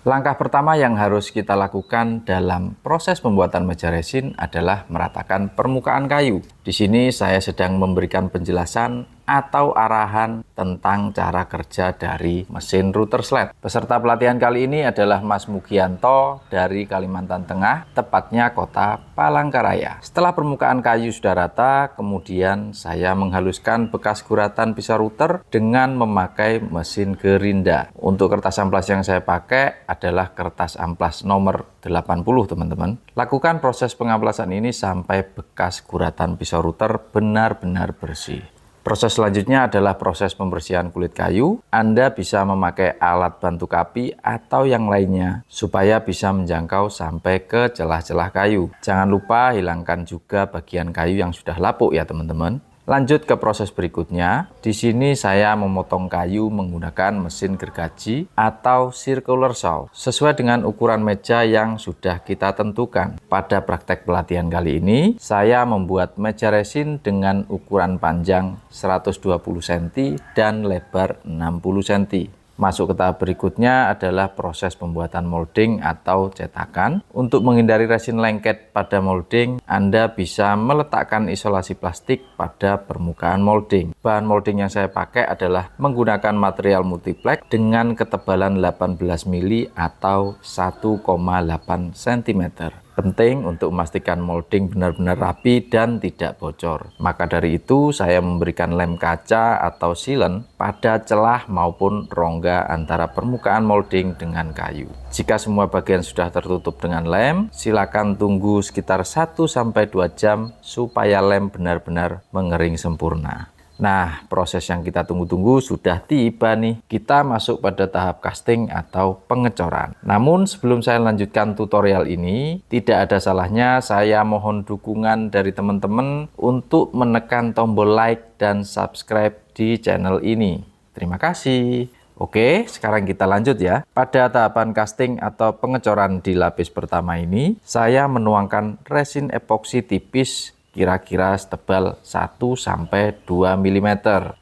Langkah pertama yang harus kita lakukan dalam proses pembuatan meja resin adalah meratakan permukaan kayu. Di sini saya sedang memberikan penjelasan atau arahan tentang cara kerja dari mesin router sled. Peserta pelatihan kali ini adalah Mas Mugianto dari Kalimantan Tengah, tepatnya kota Palangkaraya. Setelah permukaan kayu sudah rata, kemudian saya menghaluskan bekas guratan pisau router dengan memakai mesin gerinda. Untuk kertas amplas yang saya pakai adalah kertas amplas nomor 80, teman-teman. Lakukan proses pengamplasan ini sampai bekas guratan pisau router benar-benar bersih. Proses selanjutnya adalah proses pembersihan kulit kayu. Anda bisa memakai alat bantu kapi atau yang lainnya supaya bisa menjangkau sampai ke celah-celah kayu. Jangan lupa hilangkan juga bagian kayu yang sudah lapuk ya teman-teman. Lanjut ke proses berikutnya. Di sini saya memotong kayu menggunakan mesin gergaji atau circular saw sesuai dengan ukuran meja yang sudah kita tentukan. Pada praktek pelatihan kali ini, saya membuat meja resin dengan ukuran panjang 120 cm dan lebar 60 cm. Masuk ke tahap berikutnya adalah proses pembuatan molding atau cetakan. Untuk menghindari resin lengket pada molding, Anda bisa meletakkan isolasi plastik pada permukaan molding. Bahan molding yang saya pakai adalah menggunakan material multiplex dengan ketebalan 18 mili atau 1,8 cm. Penting untuk memastikan molding benar-benar rapi dan tidak bocor. Maka dari itu saya memberikan lem kaca atau sealant pada celah maupun rongga antara permukaan molding dengan kayu. Jika semua bagian sudah tertutup dengan lem, silakan tunggu sekitar 1-2 jam supaya lem benar-benar mengering sempurna. Nah, proses yang kita tunggu-tunggu sudah tiba nih. Kita masuk pada tahap casting atau pengecoran. Namun sebelum saya lanjutkan tutorial ini, tidak ada salahnya saya mohon dukungan dari teman-teman untuk menekan tombol like dan subscribe di channel ini. Terima kasih. Oke, sekarang kita lanjut ya. Pada tahapan casting atau pengecoran di lapis pertama ini, saya menuangkan resin epoksi tipis kira-kira setebal 1-2 mm.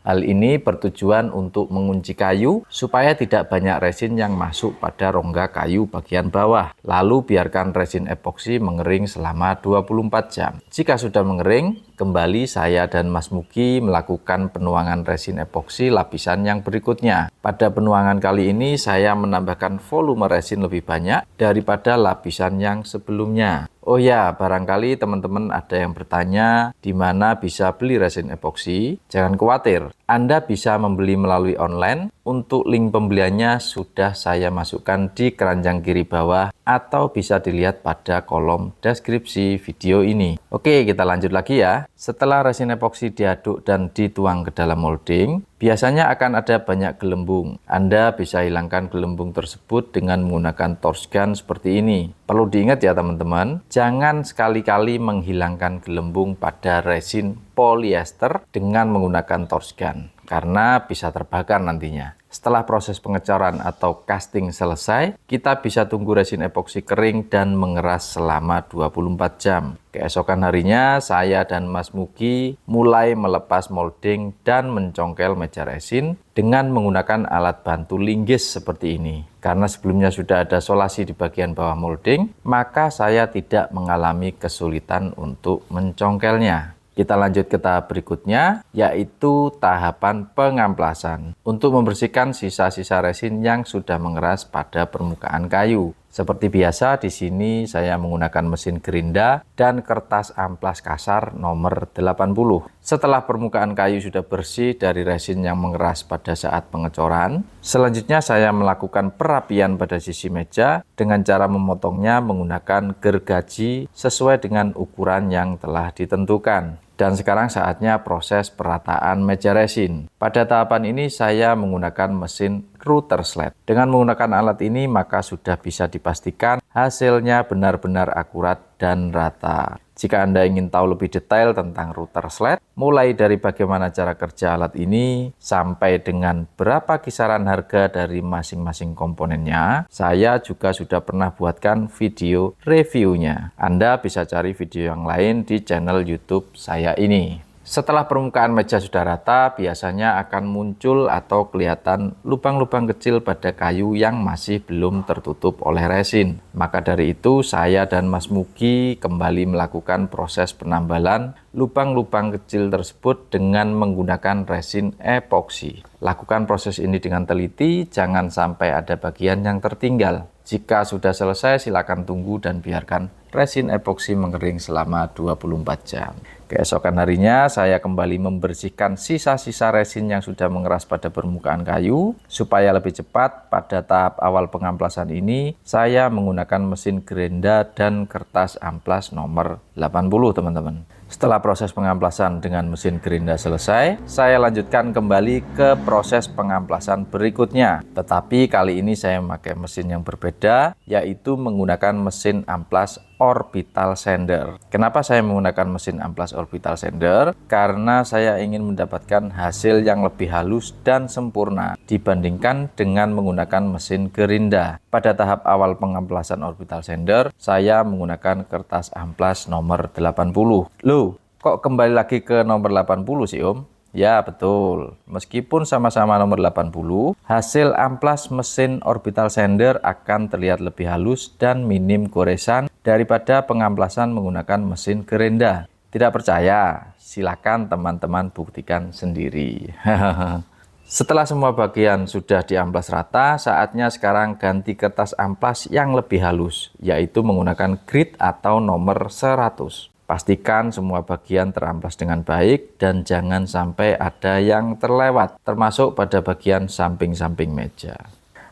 Hal ini bertujuan untuk mengunci kayu supaya tidak banyak resin yang masuk pada rongga kayu bagian bawah. Lalu biarkan resin epoksi mengering selama 24 jam. Jika sudah mengering, kembali saya dan Mas Mugi melakukan penuangan resin epoksi lapisan yang berikutnya. Pada penuangan kali ini saya menambahkan volume resin lebih banyak daripada lapisan yang sebelumnya. Oh ya, barangkali teman-teman ada yang bertanya di mana bisa beli resin epoksi. Jangan khawatir, Anda bisa membeli melalui online. Untuk link pembeliannya sudah saya masukkan di keranjang kiri bawah atau bisa dilihat pada kolom deskripsi video ini. Oke, kita lanjut lagi ya. Setelah resin epoksi diaduk dan dituang ke dalam molding, biasanya akan ada banyak gelembung. Anda bisa hilangkan gelembung tersebut dengan menggunakan torch gun seperti ini. Perlu diingat ya teman-teman, jangan sekali-kali menghilangkan gelembung pada resin polyester dengan menggunakan torch gun, karena bisa terbakar nantinya. Setelah proses pengecoran atau casting selesai, kita bisa tunggu resin epoksi kering dan mengeras selama 24 jam. Keesokan harinya, saya dan Mas Mugi mulai melepas molding dan mencongkel meja resin dengan menggunakan alat bantu linggis seperti ini. Karena sebelumnya sudah ada solasi di bagian bawah molding, maka saya tidak mengalami kesulitan untuk mencongkelnya. Kita lanjut ke tahap berikutnya, yaitu tahapan pengamplasan. Untuk membersihkan sisa-sisa resin yang sudah mengeras pada permukaan kayu. Seperti biasa, di sini saya menggunakan mesin gerinda dan kertas amplas kasar nomor 80. Setelah permukaan kayu sudah bersih dari resin yang mengeras pada saat pengecoran, selanjutnya saya melakukan perapian pada sisi meja dengan cara memotongnya menggunakan gergaji sesuai dengan ukuran yang telah ditentukan. Dan sekarang saatnya proses perataan meja resin. Pada tahapan ini saya menggunakan mesin router sled. Dengan menggunakan alat ini maka sudah bisa dipastikan hasilnya benar-benar akurat dan rata. Jika Anda ingin tahu lebih detail tentang router sled, mulai dari bagaimana cara kerja alat ini sampai dengan berapa kisaran harga dari masing-masing komponennya, saya juga sudah pernah buatkan video reviewnya. Anda bisa cari video yang lain di channel YouTube saya ini. Setelah permukaan meja sudah rata, biasanya akan muncul atau kelihatan lubang-lubang kecil pada kayu yang masih belum tertutup oleh resin. Maka dari itu, saya dan Mas Mugi kembali melakukan proses penambalan lubang-lubang kecil tersebut dengan menggunakan resin epoksi. Lakukan proses ini dengan teliti, jangan sampai ada bagian yang tertinggal. Jika sudah selesai, silakan tunggu dan biarkan resin epoksi mengering selama 24 jam. Keesokan harinya, saya kembali membersihkan sisa-sisa resin yang sudah mengeras pada permukaan kayu. Supaya lebih cepat, pada tahap awal pengamplasan ini, saya menggunakan mesin gerinda dan kertas amplas nomor 80, teman-teman. Setelah proses pengamplasan dengan mesin gerinda selesai, saya lanjutkan kembali ke proses pengamplasan berikutnya. Tetapi kali ini saya memakai mesin yang berbeda, yaitu menggunakan mesin amplas orbital sander. Kenapa saya menggunakan mesin amplas orbital sander? Karena saya ingin mendapatkan hasil yang lebih halus dan sempurna dibandingkan dengan menggunakan mesin gerinda. Pada tahap awal pengamplasan orbital sander, saya menggunakan kertas amplas nomor 80. Loh, kok kembali lagi ke nomor 80 sih Om? Ya betul, meskipun sama-sama nomor 80, hasil amplas mesin orbital sander akan terlihat lebih halus dan minim goresan daripada pengamplasan menggunakan mesin gerinda. Tidak percaya? Silakan teman-teman buktikan sendiri. Setelah semua bagian sudah diamplas rata, saatnya sekarang ganti kertas amplas yang lebih halus, yaitu menggunakan grit atau nomor 100. Pastikan semua bagian teramplas dengan baik dan jangan sampai ada yang terlewat, termasuk pada bagian samping-samping meja.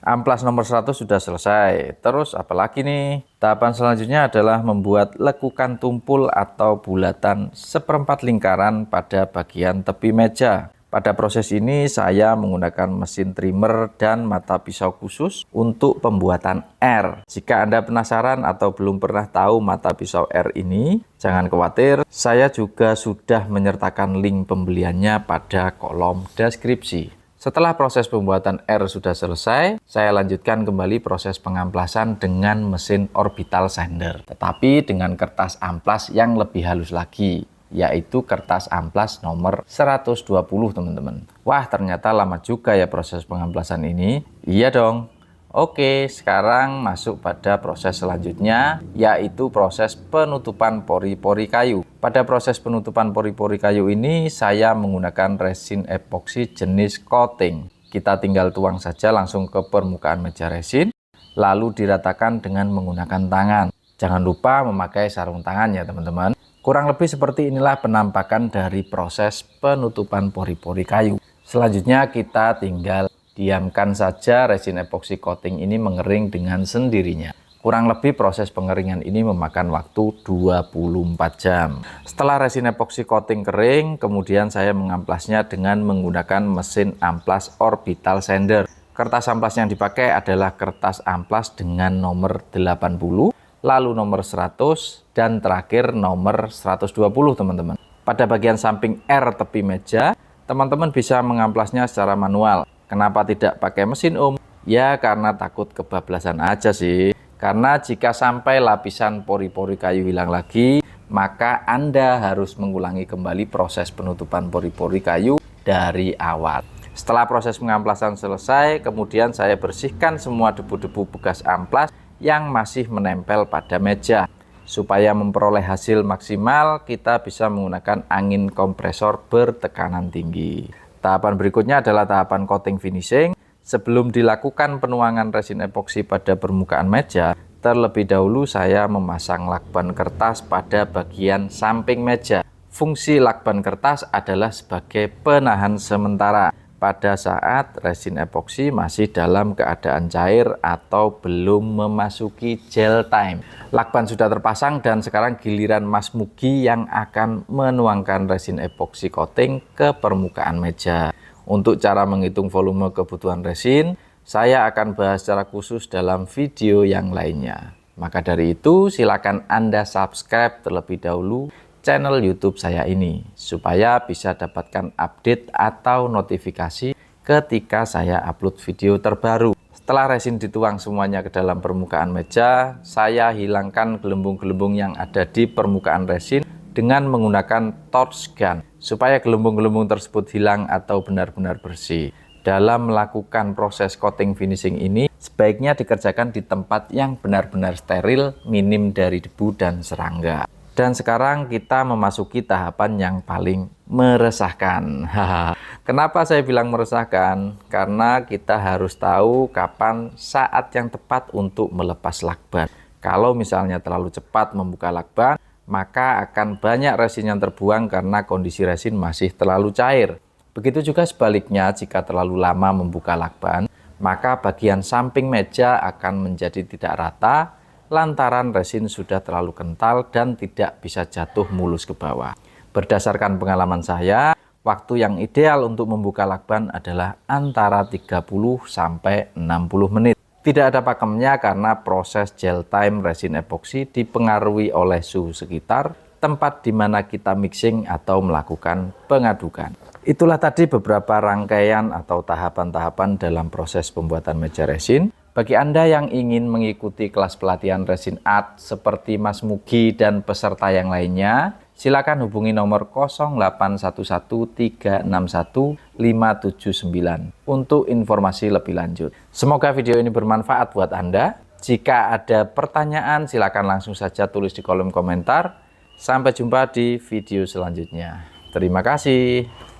Amplas nomor 100 sudah selesai. Terus apalagi nih? Tahapan selanjutnya adalah membuat lekukan tumpul atau bulatan seperempat lingkaran pada bagian tepi meja. Pada proses ini saya menggunakan mesin trimmer dan mata pisau khusus untuk pembuatan R. Jika Anda penasaran atau belum pernah tahu mata pisau R ini, jangan khawatir, saya juga sudah menyertakan link pembeliannya pada kolom deskripsi. Setelah proses pembuatan R sudah selesai, saya lanjutkan kembali proses pengamplasan dengan mesin orbital sander, tetapi dengan kertas amplas yang lebih halus lagi, yaitu kertas amplas nomor 120, teman-teman. Wah, ternyata lama juga ya proses pengamplasan ini. Iya dong. Oke, sekarang masuk pada proses selanjutnya, yaitu proses penutupan pori-pori kayu. Pada proses penutupan pori-pori kayu ini, saya menggunakan resin epoksi jenis coating. Kita tinggal tuang saja langsung ke permukaan meja resin, lalu diratakan dengan menggunakan tangan. Jangan lupa memakai sarung tangan ya, teman-teman. Kurang lebih seperti inilah penampakan dari proses penutupan pori-pori kayu. Selanjutnya kita tinggal diamkan saja resin epoksi coating ini mengering dengan sendirinya. Kurang lebih proses pengeringan ini memakan waktu 24 jam. Setelah resin epoksi coating kering, kemudian saya mengamplasnya dengan menggunakan mesin amplas orbital sander. Kertas amplas yang dipakai adalah kertas amplas dengan nomor 80, lalu nomor 100, dan terakhir nomor 120, teman-teman. Pada bagian samping R tepi meja, teman-teman bisa mengamplasnya secara manual. Kenapa tidak pakai mesin Om? Ya karena takut kebablasan aja sih. Karena jika sampai lapisan pori-pori kayu hilang lagi, maka Anda harus mengulangi kembali proses penutupan pori-pori kayu dari awal. Setelah proses pengamplasan selesai, kemudian saya bersihkan semua debu-debu bekas amplas yang masih menempel pada meja. Supaya memperoleh hasil maksimal, kita bisa menggunakan angin kompresor bertekanan tinggi. Tahapan berikutnya adalah tahapan coating finishing. Sebelum dilakukan penuangan resin epoksi pada permukaan meja, terlebih dahulu saya memasang lakban kertas pada bagian samping meja. Fungsi lakban kertas adalah sebagai penahan sementara pada saat resin epoksi masih dalam keadaan cair atau belum memasuki gel time. Lakban sudah terpasang dan sekarang giliran Mas Mugi yang akan menuangkan resin epoksi coating ke permukaan meja. Untuk cara menghitung volume kebutuhan resin, saya akan bahas secara khusus dalam video yang lainnya. Maka dari itu, silakan Anda subscribe terlebih dahulu channel YouTube saya ini supaya bisa dapatkan update atau notifikasi ketika saya upload video terbaru. Setelah resin dituang semuanya ke dalam permukaan meja, saya hilangkan gelembung-gelembung yang ada di permukaan resin dengan menggunakan torch gun supaya gelembung-gelembung tersebut hilang atau benar-benar bersih. Dalam melakukan proses coating finishing ini, sebaiknya dikerjakan di tempat yang benar-benar steril, minim dari debu dan serangga. Dan sekarang kita memasuki tahapan yang paling meresahkan. Kenapa saya bilang meresahkan? Karena kita harus tahu kapan saat yang tepat untuk melepas lakban. Kalau misalnya terlalu cepat membuka lakban, maka akan banyak resin yang terbuang karena kondisi resin masih terlalu cair. Begitu juga sebaliknya, jika terlalu lama membuka lakban, maka bagian samping meja akan menjadi tidak rata lantaran resin sudah terlalu kental dan tidak bisa jatuh mulus ke bawah. Berdasarkan pengalaman saya, waktu yang ideal untuk membuka lakban adalah antara 30 sampai 60 menit. Tidak ada pakemnya karena proses gel time resin epoksi dipengaruhi oleh suhu sekitar, tempat di mana kita mixing atau melakukan pengadukan. Itulah tadi beberapa rangkaian atau tahapan-tahapan dalam proses pembuatan meja resin. Bagi Anda yang ingin mengikuti kelas pelatihan resin art seperti Mas Mugi dan peserta yang lainnya, silakan hubungi nomor 0811361579 untuk informasi lebih lanjut. Semoga video ini bermanfaat buat Anda. Jika ada pertanyaan, silakan langsung saja tulis di kolom komentar. Sampai jumpa di video selanjutnya. Terima kasih.